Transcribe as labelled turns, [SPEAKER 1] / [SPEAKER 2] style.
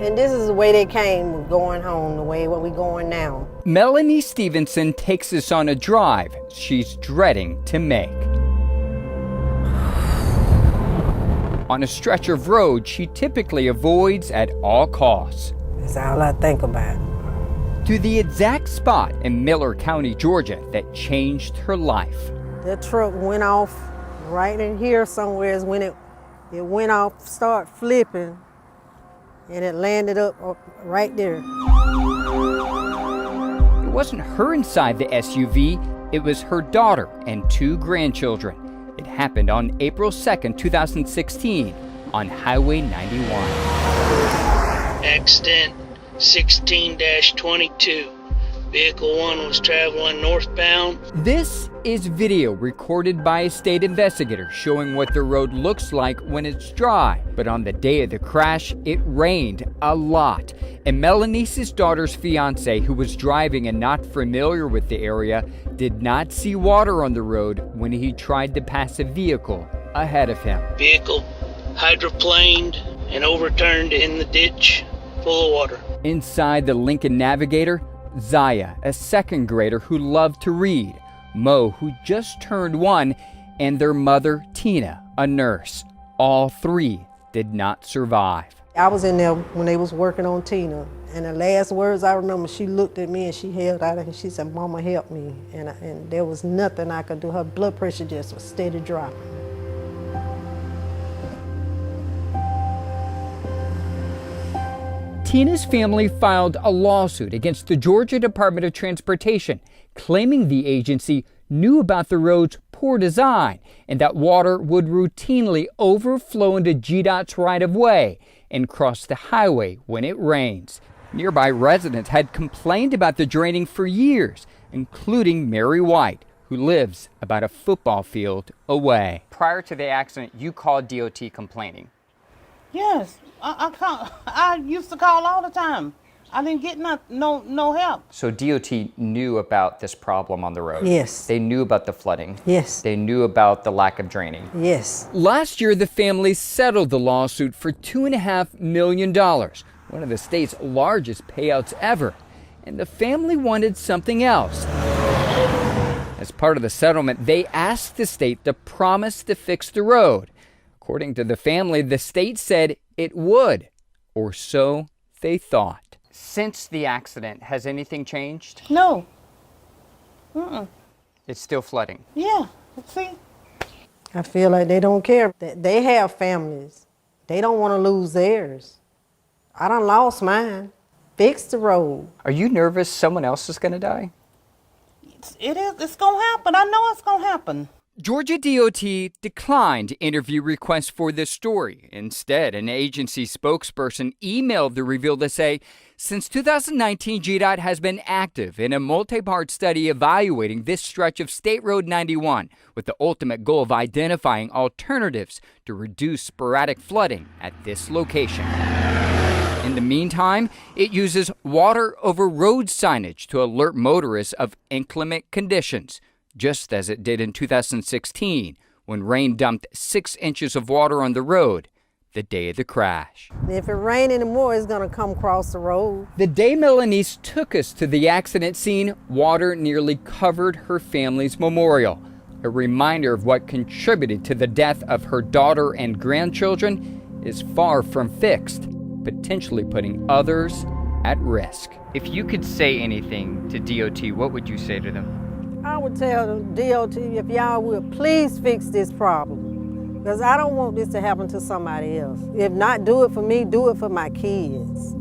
[SPEAKER 1] And this is the way they came going home, the way what we going now.
[SPEAKER 2] Melanese Stevenson takes us on a drive she's dreading to make. On a stretch of road she typically avoids at all costs.
[SPEAKER 1] That's all I think about.
[SPEAKER 2] To the exact spot in Miller County, Georgia that changed her life.
[SPEAKER 1] That truck went off right in here somewhere is when it went off, started flipping, and it landed up right there.
[SPEAKER 2] It wasn't her inside the SUV, it was her daughter and 2 grandchildren. It happened on April 2nd, 2016 on Highway 91.
[SPEAKER 3] Accident 16-22. Vehicle 1 was traveling northbound.
[SPEAKER 2] This is video recorded by a state investigator showing what the road looks like when it's dry. But on the day of the crash, it rained a lot. And Melanese's daughter's fiance, who was driving and not familiar with the area, did not see water on the road when he tried to pass a vehicle ahead of him.
[SPEAKER 3] Vehicle hydroplaned and overturned in the ditch full of water.
[SPEAKER 2] Inside the Lincoln Navigator, Zaya, a 2nd grader who loved to read, Mo, who just turned 1, and their mother, Tina, a nurse. All 3 did not survive.
[SPEAKER 1] I was in there when they was working on Tina, and the last words I remember, she looked at me and she held out and she said, "Mama, help me." And there was nothing I could do. Her blood pressure just was steady dropping.
[SPEAKER 2] Tina's family filed a lawsuit against the Georgia Department of Transportation, claiming the agency knew about the road's poor design and that water would routinely overflow into GDOT's right-of-way and cross the highway when it rains. Nearby residents had complained about the draining for years, including Mary White, who lives about a football field away. Prior to the accident, you called DOT complaining.
[SPEAKER 4] Yes, I used to call all the time. I didn't get no help.
[SPEAKER 2] So DOT knew about this problem on the road?
[SPEAKER 1] Yes.
[SPEAKER 2] They knew about the flooding?
[SPEAKER 1] Yes.
[SPEAKER 2] They knew about the lack of draining?
[SPEAKER 1] Yes.
[SPEAKER 2] Last year, the family settled the lawsuit for $2.5 million, one of the state's largest payouts ever. And the family wanted something else. As part of the settlement, they asked the state to promise to fix the road. According to the family, the state said it would, or so they thought. Since the accident, has anything changed?
[SPEAKER 4] No.
[SPEAKER 2] It's still flooding.
[SPEAKER 4] Yeah, see?
[SPEAKER 1] I feel like they don't care. They have families. They don't want to lose theirs. I done lost mine. Fix the road.
[SPEAKER 2] Are you nervous someone else is going to die?
[SPEAKER 4] It's going to happen. I know it's going to happen.
[SPEAKER 2] Georgia DOT declined interview requests for this story. Instead, an agency spokesperson emailed the Reveal to say, since 2019, GDOT has been active in a multi-part study evaluating this stretch of State Road 91 with the ultimate goal of identifying alternatives to reduce sporadic flooding at this location. In the meantime, it uses water over road signage to alert motorists of inclement conditions, just as it did in 2016 when rain dumped 6 inches of water on the road the day of the crash.
[SPEAKER 1] If it rains anymore, it's going to come across the road.
[SPEAKER 2] The day Melanese took us to the accident scene, water nearly covered her family's memorial, a reminder of what contributed to the death of her daughter and grandchildren is far from fixed, potentially putting others at risk. If you could say anything to DOT, what would you say to them?
[SPEAKER 1] I would tell the DOT, if y'all would please fix this problem, because I don't want this to happen to somebody else. If not do it for me, do it for my kids.